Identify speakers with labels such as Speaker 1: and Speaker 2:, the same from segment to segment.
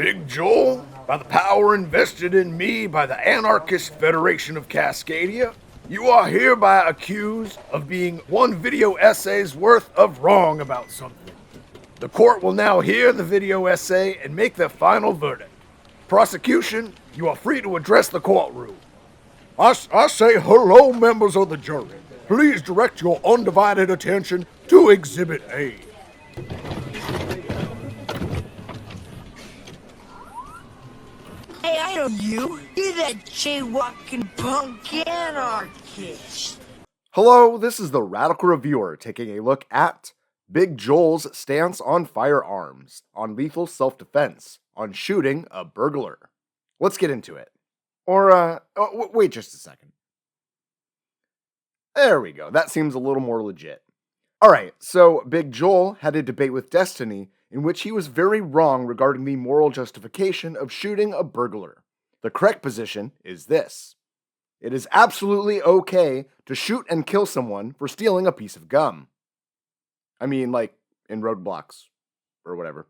Speaker 1: Big Joel, by the power invested in me by the Anarchist Federation of Cascadia, you are hereby accused of being one video essay's worth of wrong about something. The court will now hear the video essay and make their final verdict. Prosecution, you are free to address the courtroom. I say hello, members of the jury. Please direct your undivided attention to Exhibit A.
Speaker 2: Hey, I know you. You're that jaywalking punk anarchist.
Speaker 3: Hello, this is the Radical Reviewer taking a look at Big Joel's stance on firearms, on lethal self-defense, on shooting a burglar. Let's get into it. Wait just a second. There we go. That seems a little more legit. Alright, so Big Joel had a debate with Destiny in which he was very wrong regarding the moral justification of shooting a burglar. The correct position is this. It is absolutely okay to shoot and kill someone for stealing a piece of gum. I mean, like, in Roadblocks, or whatever.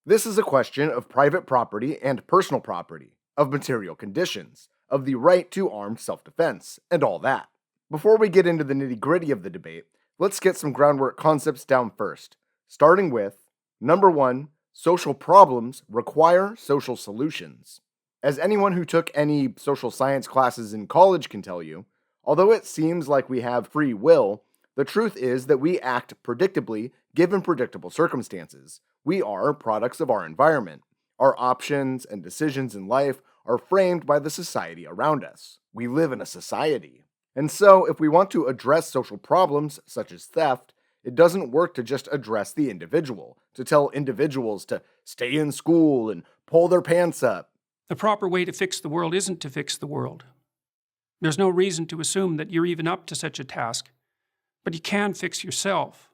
Speaker 3: This is a question of private property and personal property, of material conditions, of the right to armed self-defense, and all that. Before we get into the nitty-gritty of the debate, let's get some groundwork concepts down first, starting with, number 1, social problems require social solutions. As anyone who took any social science classes in college can tell you, although it seems like we have free will, the truth is that we act predictably given predictable circumstances. We are products of our environment. Our options and decisions in life are framed by the society around us. We live in a society. And so, if we want to address social problems, such as theft, it doesn't work to just address the individual, to tell individuals to stay in school and pull their pants up.
Speaker 4: The proper way to fix the world isn't to fix the world. There's no reason to assume that you're even up to such a task, but you can fix yourself.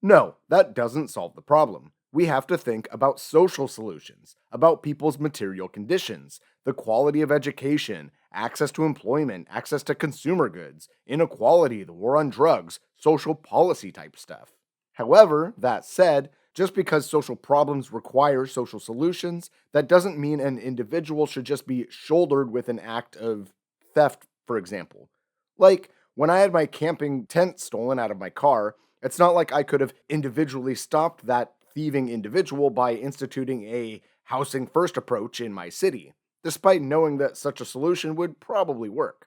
Speaker 3: No, that doesn't solve the problem. We have to think about social solutions, about people's material conditions, the quality of education, access to employment, access to consumer goods, inequality, the war on drugs, social policy type stuff. However, that said, just because social problems require social solutions, that doesn't mean an individual should just be shouldered with an act of theft, for example. Like, when I had my camping tent stolen out of my car, it's not like I could have individually stopped that thieving individual by instituting a housing first approach in my city, despite knowing that such a solution would probably work.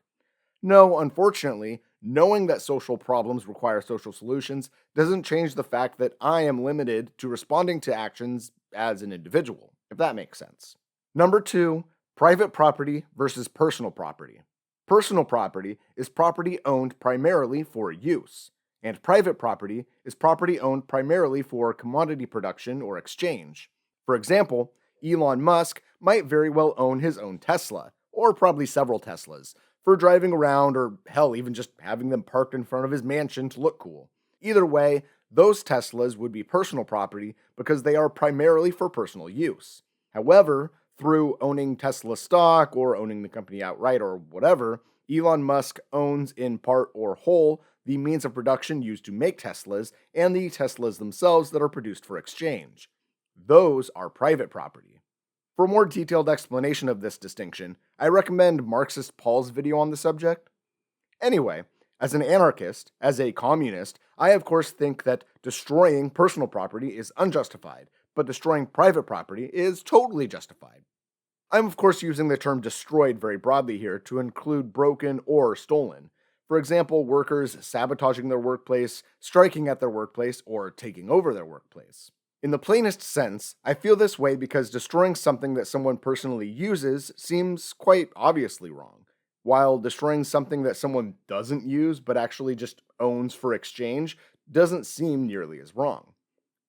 Speaker 3: No, unfortunately, knowing that social problems require social solutions doesn't change the fact that I am limited to responding to actions as an individual, if that makes sense. Number 2, private property versus personal property. Personal property is property owned primarily for use, and private property is property owned primarily for commodity production or exchange. For example, Elon Musk might very well own his own Tesla, or probably several Teslas, for driving around or hell, even just having them parked in front of his mansion to look cool. Either way, those Teslas would be personal property because they are primarily for personal use. However, through owning Tesla stock or owning the company outright or whatever, Elon Musk owns in part or whole the means of production used to make Teslas and the Teslas themselves that are produced for exchange. Those are private property. For a more detailed explanation of this distinction, I recommend Marxist Paul's video on the subject. Anyway, as an anarchist, as a communist, I of course think that destroying personal property is unjustified, but destroying private property is totally justified. I'm of course using the term destroyed very broadly here to include broken or stolen. For example, workers sabotaging their workplace, striking at their workplace, or taking over their workplace. In the plainest sense, I feel this way because destroying something that someone personally uses seems quite obviously wrong, while destroying something that someone doesn't use but actually just owns for exchange doesn't seem nearly as wrong.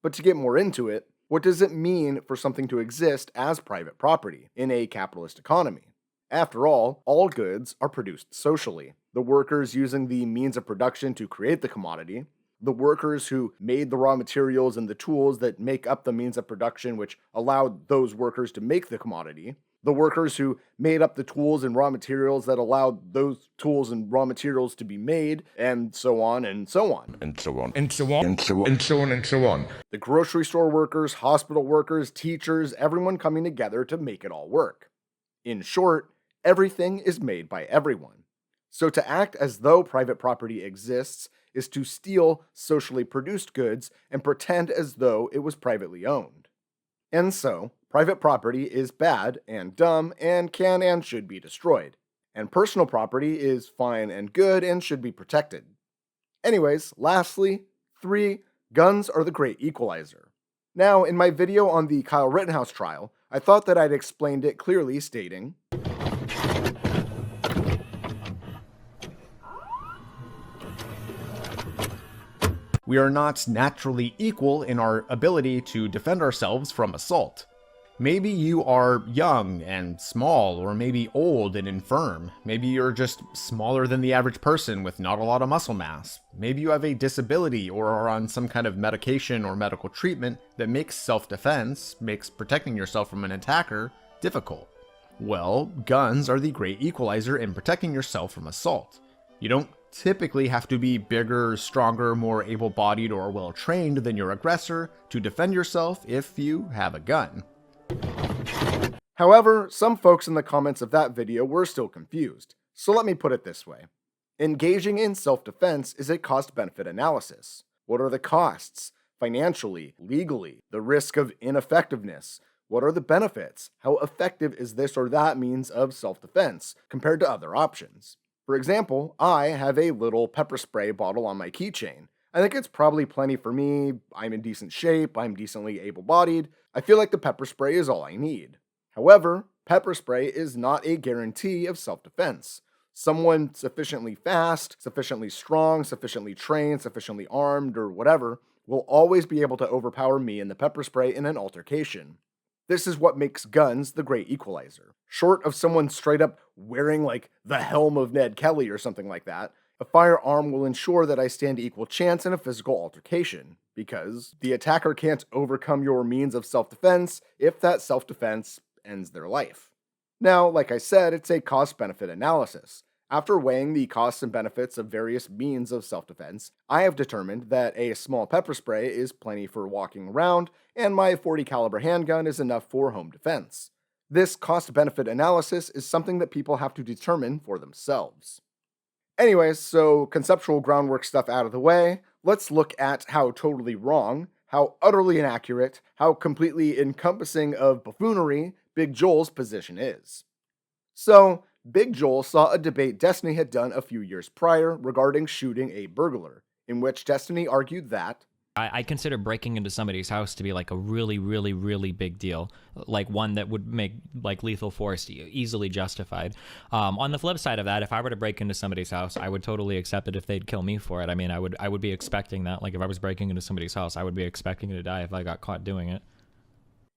Speaker 3: But to get more into it, what does it mean for something to exist as private property in a capitalist economy? After all goods are produced socially. The workers using the means of production to create the commodity, the workers who made the raw materials and the tools that make up the means of production which allowed those workers to make the commodity, the workers who made up the tools and raw materials that allowed those tools and raw materials to be made, and so on and so on.
Speaker 5: And so on, and so on, and so on, and so on, and so on.
Speaker 3: The grocery store workers, hospital workers, teachers, everyone coming together to make it all work. In short, everything is made by everyone. So to act as though private property exists is to steal socially produced goods and pretend as though it was privately owned. And so, private property is bad and dumb and can and should be destroyed. And personal property is fine and good and should be protected. Anyways, lastly, 3. Guns are the great equalizer. Now, in my video on the Kyle Rittenhouse trial, I thought that I'd explained it clearly, stating,
Speaker 6: we are not naturally equal in our ability to defend ourselves from assault. Maybe you are young and small, or maybe old and infirm. Maybe you're just smaller than the average person with not a lot of muscle mass. Maybe you have a disability or are on some kind of medication or medical treatment that makes self-defense, makes protecting yourself from an attacker, difficult. Well, guns are the great equalizer in protecting yourself from assault. You don't typically have to be bigger, stronger, more able-bodied, or well-trained than your aggressor to defend yourself if you have a gun.
Speaker 3: However, some folks in the comments of that video were still confused, so let me put it this way. Engaging in self-defense is a cost-benefit analysis. What are the costs? Financially, legally, the risk of ineffectiveness. What are the benefits? How effective is this or that means of self-defense compared to other options? For example, I have a little pepper spray bottle on my keychain. I think it's probably plenty for me. I'm in decent shape, I'm decently able-bodied. I feel like the pepper spray is all I need. However, pepper spray is not a guarantee of self-defense. Someone sufficiently fast, sufficiently strong, sufficiently trained, sufficiently armed, or whatever, will always be able to overpower me and the pepper spray in an altercation. This is what makes guns the great equalizer. Short of someone straight up wearing like the helm of Ned Kelly or something like that, a firearm will ensure that I stand equal chance in a physical altercation, because the attacker can't overcome your means of self-defense if that self-defense ends their life. Now, like I said, it's a cost-benefit analysis. After weighing the costs and benefits of various means of self-defense, I have determined that a small pepper spray is plenty for walking around, and my .40 caliber handgun is enough for home defense. This cost-benefit analysis is something that people have to determine for themselves. Anyways, so conceptual groundwork stuff out of the way, let's look at how totally wrong, how utterly inaccurate, how completely encompassing of buffoonery Big Joel's position is. So, Big Joel saw a debate Destiny had done a few years prior regarding shooting a burglar, in which Destiny argued that
Speaker 7: I consider breaking into somebody's house to be like a really, really, really big deal, like one that would make like lethal force easily justified. On the flip side of that, if I were to break into somebody's house, I would totally accept it if they'd kill me for it. I mean, I would be expecting that. Like if I was breaking into somebody's house, I would be expecting to die if I got caught doing it.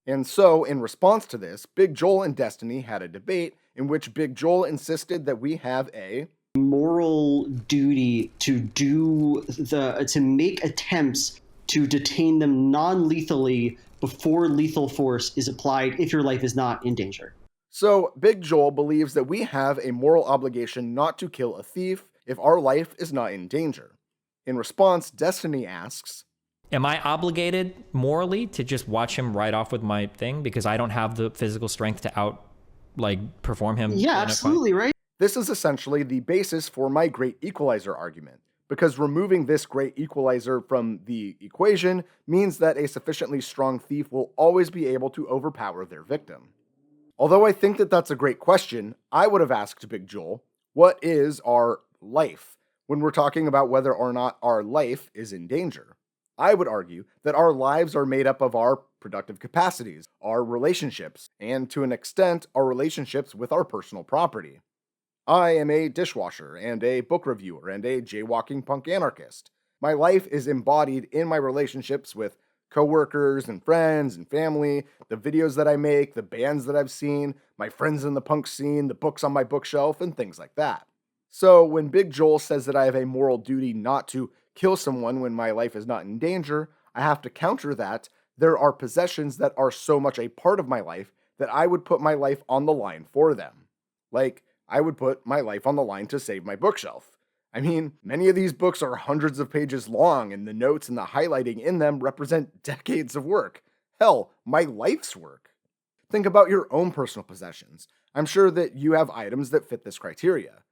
Speaker 3: And so, in response to this, Big Joel and Destiny had a debate in which Big Joel insisted that we have a
Speaker 8: moral duty to make attempts to detain them non-lethally before lethal force is applied if your life is not in danger.
Speaker 3: So, Big Joel believes that we have a moral obligation not to kill a thief if our life is not in danger. In response, Destiny asks,
Speaker 7: am I obligated morally to just watch him ride off with my thing because I don't have the physical strength to perform him?
Speaker 8: Yeah, absolutely, right?
Speaker 3: This is essentially the basis for my great equalizer argument, because removing this great equalizer from the equation means that a sufficiently strong thief will always be able to overpower their victim. Although I think that that's a great question, I would have asked Big Joel, what is our life, when we're talking about whether or not our life is in danger? I would argue that our lives are made up of our productive capacities, our relationships, and to an extent, our relationships with our personal property. I am a dishwasher, and a book reviewer, and a jaywalking punk anarchist. My life is embodied in my relationships with coworkers and friends and family, the videos that I make, the bands that I've seen, my friends in the punk scene, the books on my bookshelf, and things like that. So when Big Joel says that I have a moral duty not to kill someone when my life is not in danger, I have to counter that there are possessions that are so much a part of my life that I would put my life on the line for them. Like, I would put my life on the line to save my bookshelf. I mean, many of these books are hundreds of pages long, and the notes and the highlighting in them represent decades of work. Hell, my life's work. Think about your own personal possessions. I'm sure that you have items that fit this criteria.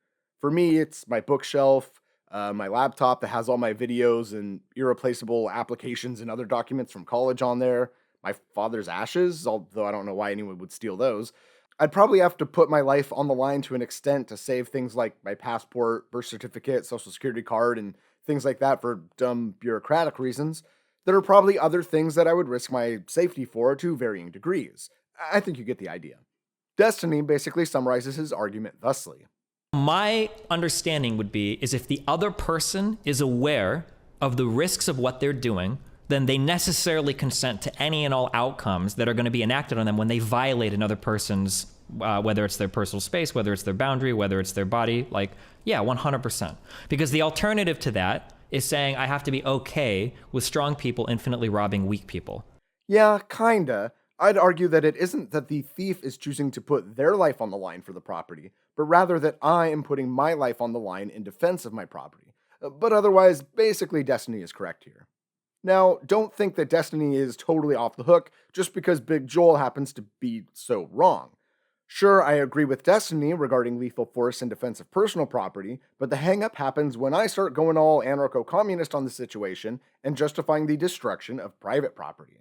Speaker 3: For me, it's my bookshelf, my laptop that has all my videos and irreplaceable applications and other documents from college on there, my father's ashes, although I don't know why anyone would steal those. I'd probably have to put my life on the line to an extent to save things like my passport, birth certificate, social security card, and things like that for dumb bureaucratic reasons. There are probably other things that I would risk my safety for to varying degrees. I think you get the idea. Destiny basically summarizes his argument thusly.
Speaker 7: My understanding would be is if the other person is aware of the risks of what they're doing, then they necessarily consent to any and all outcomes that are going to be enacted on them when they violate another person's, whether it's their personal space, whether it's their boundary, whether it's their body. Like, yeah, 100%. Because the alternative to that is saying I have to be okay with strong people infinitely robbing weak people.
Speaker 3: Yeah, kinda. I'd argue that it isn't that the thief is choosing to put their life on the line for the property, but rather that I am putting my life on the line in defense of my property. But otherwise, basically, Destiny is correct here. Now, don't think that Destiny is totally off the hook just because Big Joel happens to be so wrong. Sure, I agree with Destiny regarding lethal force in defense of personal property, but the hang-up happens when I start going all anarcho-communist on the situation and justifying the destruction of private property.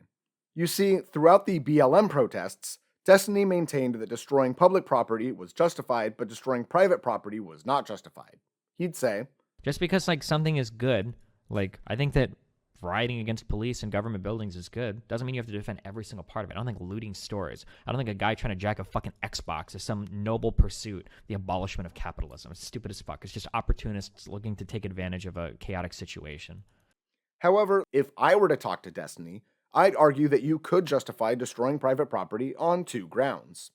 Speaker 3: You see, throughout the BLM protests, Destiny maintained that destroying public property was justified, but destroying private property was not justified. He'd say,
Speaker 7: Just because like something is good, like I think that rioting against police and government buildings is good, doesn't mean you have to defend every single part of it. I don't think looting stores, I don't think a guy trying to jack a fucking Xbox is some noble pursuit, the abolishment of capitalism. It's stupid as fuck. It's just opportunists looking to take advantage of a chaotic situation.
Speaker 3: however, if I were to talk to Destiny, I'd argue that you could justify destroying private property on two grounds.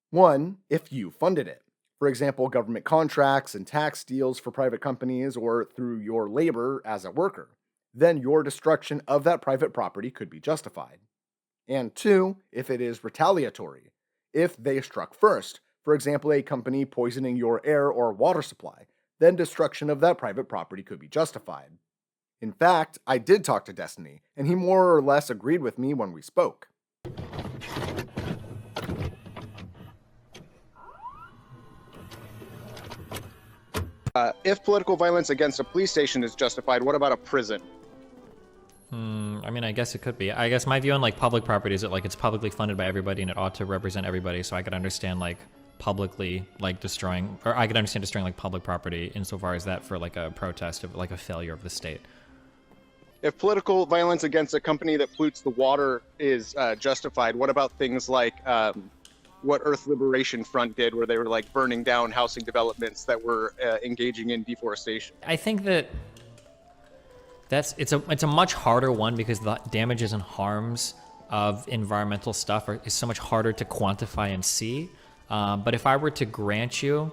Speaker 3: One, if you funded it. For example, government contracts and tax deals for private companies or through your labor as a worker. Then your destruction of that private property could be justified. And two, if it is retaliatory. If they struck first, for example, a company poisoning your air or water supply, then destruction of that private property could be justified. In fact, I did talk to Destiny, and he more or less agreed with me when we spoke.
Speaker 9: If political violence against a police station is justified, what about a prison?
Speaker 7: I mean, I guess it could be. I guess my view on like public property is that like it's publicly funded by everybody and it ought to represent everybody. So I could understand like publicly like destroying, or I could understand destroying like public property insofar as that for like a protest of like a failure of the state.
Speaker 9: If political violence against a company that pollutes the water is justified, what about things like what Earth Liberation Front did, where they were like burning down housing developments that were engaging in deforestation?
Speaker 7: I think that it's a much harder one because the damages and harms of environmental stuff is so much harder to quantify and see. But if I were to grant you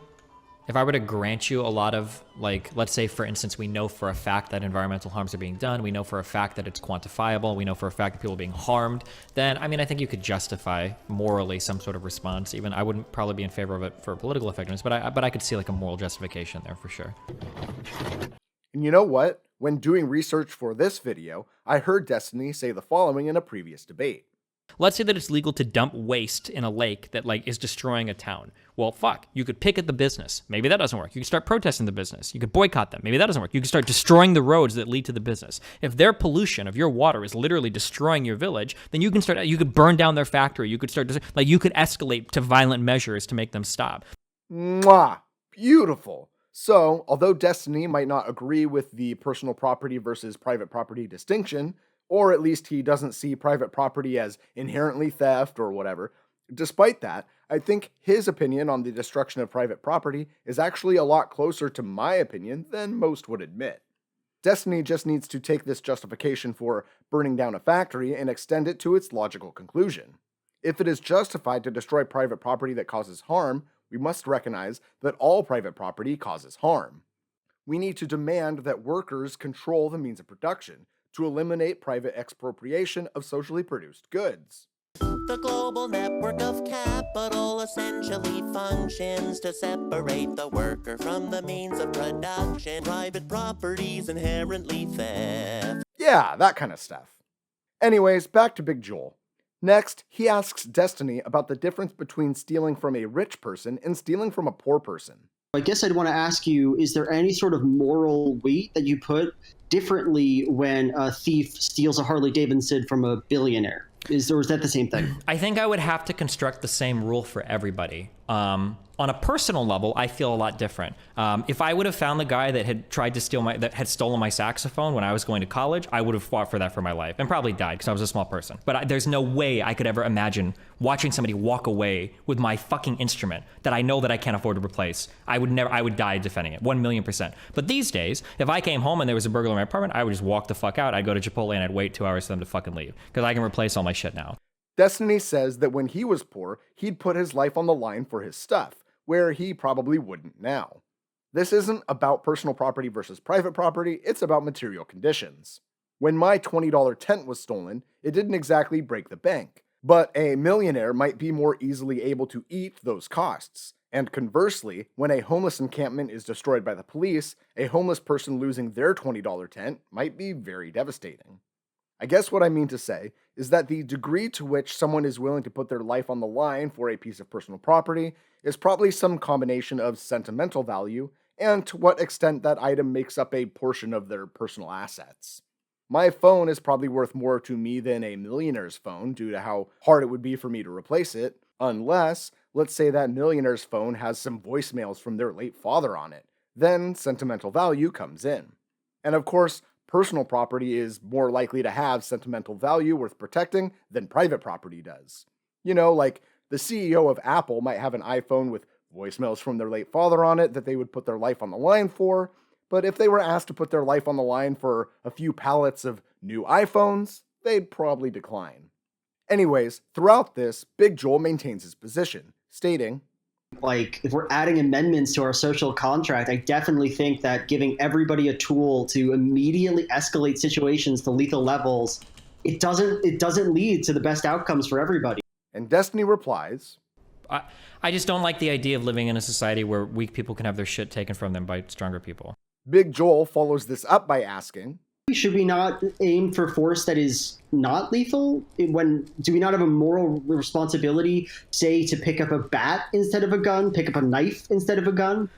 Speaker 7: a lot of, like, let's say, for instance, we know for a fact that environmental harms are being done, we know for a fact that it's quantifiable, we know for a fact that people are being harmed, then, I mean, I think you could justify morally some sort of response. Even I wouldn't probably be in favor of it for political effectiveness, but I could see, like, a moral justification there for sure.
Speaker 3: And you know what? When doing research for this video, I heard Destiny say the following in a previous debate.
Speaker 7: Let's say that it's legal to dump waste in a lake that like is destroying a town. Well, fuck, you could picket the business. Maybe that doesn't work. You can start protesting the business. You could boycott them. Maybe that doesn't work. You can start destroying the roads that lead to the business. If their pollution of your water is literally destroying your village, then you could burn down their factory. You could you could escalate to violent measures to make them stop.
Speaker 3: Mwah! Beautiful! So, although Destiny might not agree with the personal property versus private property distinction, or at least he doesn't see private property as inherently theft or whatever, despite that, I think his opinion on the destruction of private property is actually a lot closer to my opinion than most would admit. Destiny just needs to take this justification for burning down a factory and extend it to its logical conclusion. If it is justified to destroy private property that causes harm, we must recognize that all private property causes harm. We need to demand that workers control the means of production to eliminate private expropriation of socially produced goods.
Speaker 10: The global network of capital essentially functions to separate the worker from the means of production. Private property's inherently theft.
Speaker 3: Yeah, that kind of stuff. Anyways, back to Big Joel. Next, he asks Destiny about the difference between stealing from a rich person and stealing from a poor person.
Speaker 8: I guess I'd want to ask you, is there any sort of moral weight that you put differently when a thief steals a Harley Davidson from a billionaire? Or is that the same thing?
Speaker 7: I think I would have to construct the same rule for everybody. On a personal level, I feel a lot different. If I would have found the guy that had tried to that had stolen my saxophone when I was going to college, I would have fought for that for my life and probably died because I was a small person. But there's no way I could ever imagine watching somebody walk away with my fucking instrument that I know that I can't afford to replace. I would die defending it, 1,000,000%. But these days, if I came home and there was a burglar in my apartment, I would just walk the fuck out. I'd go to Chipotle and I'd wait 2 hours for them to fucking leave because I can replace all my shit now.
Speaker 3: Destiny says that when he was poor, he'd put his life on the line for his stuff, where he probably wouldn't now. This isn't about personal property versus private property, it's about material conditions. When my $20 tent was stolen, it didn't exactly break the bank, but a millionaire might be more easily able to eat those costs. And conversely, when a homeless encampment is destroyed by the police, a homeless person losing their $20 tent might be very devastating. I guess what I mean to say is that the degree to which someone is willing to put their life on the line for a piece of personal property is probably some combination of sentimental value and to what extent that item makes up a portion of their personal assets. My phone is probably worth more to me than a millionaire's phone due to how hard it would be for me to replace it, unless, let's say that millionaire's phone has some voicemails from their late father on it. Then sentimental value comes in. And of course, personal property is more likely to have sentimental value worth protecting than private property does. You know, like the CEO of Apple might have an iPhone with voicemails from their late father on it that they would put their life on the line for, but if they were asked to put their life on the line for a few pallets of new iPhones, they'd probably decline. Anyways, throughout this, Big Joel maintains his position, stating,
Speaker 8: Like, if we're adding amendments to our social contract, I definitely think that giving everybody a tool to immediately escalate situations to lethal levels, it doesn't lead to the best outcomes for everybody.
Speaker 3: And Destiny replies,
Speaker 7: I just don't like the idea of living in a society where weak people can have their shit taken from them by stronger people.
Speaker 3: Big Joel follows this up by asking,
Speaker 8: should we not aim for force that is not lethal? Do we not have a moral responsibility, say, to pick up a bat instead of a gun, pick up a knife instead of a gun?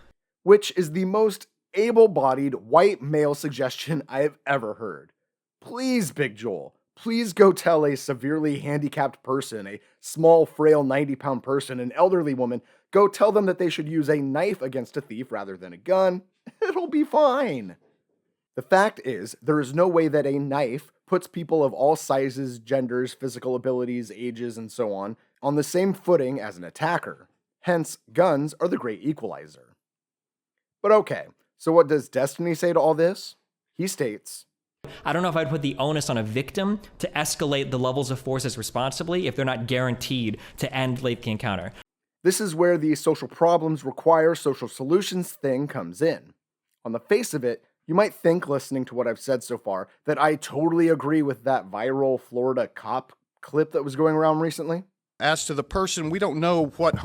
Speaker 3: Which is the most able-bodied white male suggestion I've ever heard. Please, Big Joel, please go tell a severely handicapped person, a small, frail 90-pound person, an elderly woman, go tell them that they should use a knife against a thief rather than a gun. It'll be fine. The fact is, there is no way that a knife puts people of all sizes, genders, physical abilities, ages, and so on the same footing as an attacker. Hence, guns are the great equalizer. But okay, so what does Destiny say to all this? He states,
Speaker 7: I don't know if I'd put the onus on a victim to escalate the levels of forces responsibly if they're not guaranteed to end the encounter.
Speaker 3: This is where the social problems require social solutions thing comes in. On the face of it, you might think, listening to what I've said so far, that I totally agree with that viral Florida cop clip that was going around recently.
Speaker 11: As to the person, we don't know which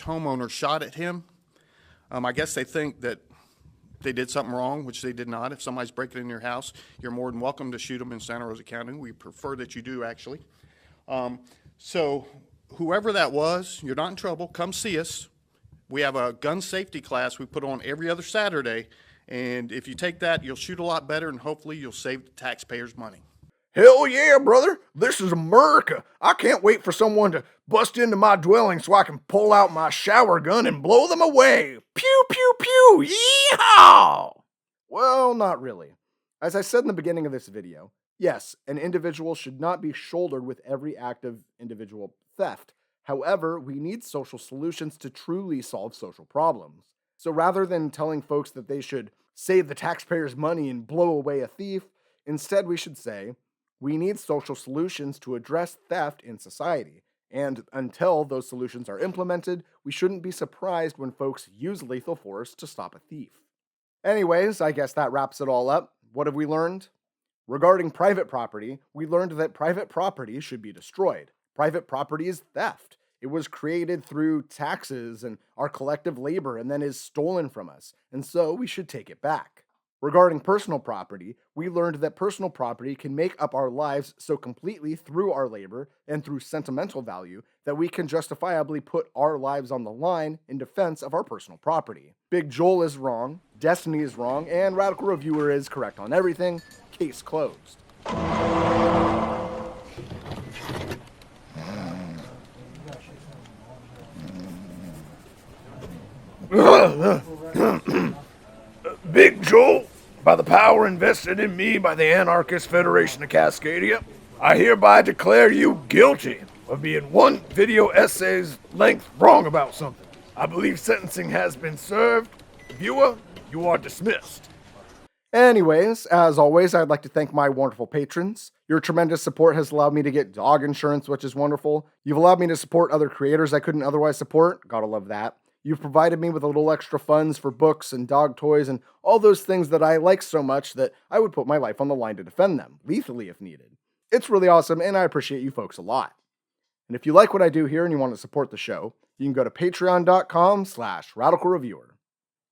Speaker 11: homeowner shot at him. I guess they think that they did something wrong, which they did not. If somebody's breaking in your house, you're more than welcome to shoot them in Santa Rosa County. We prefer that you do, actually. So whoever that was, you're not in trouble. Come see us. We have a gun safety class we put on every other Saturday. And if you take that, you'll shoot a lot better, and hopefully you'll save the taxpayers money.
Speaker 1: Hell yeah, brother. This is America. I can't wait for someone to bust into my dwelling so I can pull out my shower gun and blow them away. Pew, pew, pew. Yeehaw!
Speaker 3: Well, not really. As I said in the beginning of this video, yes, an individual should not be shouldered with every act of individual theft. However, we need social solutions to truly solve social problems. So rather than telling folks that they should save the taxpayers' money and blow away a thief, instead we should say, we need social solutions to address theft in society. And until those solutions are implemented, we shouldn't be surprised when folks use lethal force to stop a thief. Anyways, I guess that wraps it all up. What have we learned? Regarding private property, we learned that private property should be destroyed. Private property is theft. It was created through taxes and our collective labor and then is stolen from us, and so we should take it back. Regarding personal property, we learned that personal property can make up our lives so completely through our labor and through sentimental value that we can justifiably put our lives on the line in defense of our personal property. Big Joel is wrong, Destiny is wrong, and Radical Reviewer is correct on everything. Case closed.
Speaker 1: Big Joel, by the power invested in me by the Anarchist Federation of Cascadia, I hereby declare you guilty of being one video essay's length wrong about something. I believe sentencing has been served. Viewer, you are dismissed.
Speaker 3: Anyways, as always, I'd like to thank my wonderful patrons. Your tremendous support has allowed me to get dog insurance, which is wonderful. You've allowed me to support other creators I couldn't otherwise support. Gotta love that. You've provided me with a little extra funds for books and dog toys and all those things that I like so much that I would put my life on the line to defend them, lethally if needed. It's really awesome, and I appreciate you folks a lot. And if you like what I do here and you want to support the show, you can go to patreon.com/radicalreviewer.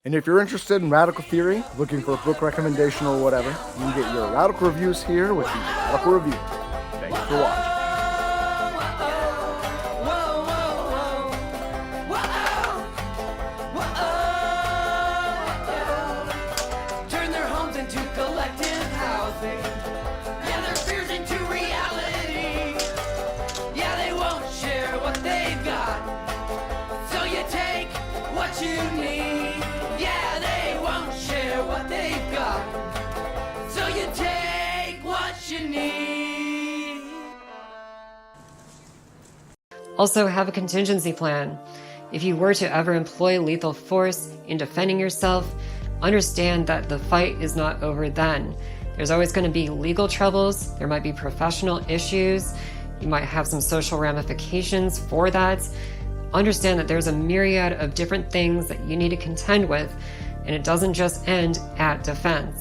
Speaker 3: And if you're interested in radical theory, looking for a book recommendation or whatever, you can get your radical reviews here with the Radical Reviewer. Thanks for watching.
Speaker 2: Turn their homes into collective housing. Yeah, their fears into reality. Yeah, they won't share what they've got. So you take what you need. Yeah, they won't share what they've got. So you take what you need.
Speaker 12: Also, have a contingency plan. If you were to ever employ lethal force in defending yourself, understand that the fight is not over then. There's always going to be legal troubles, there might be professional issues, you might have some social ramifications for that. Understand that there's a myriad of different things that you need to contend with, and it doesn't just end at defense.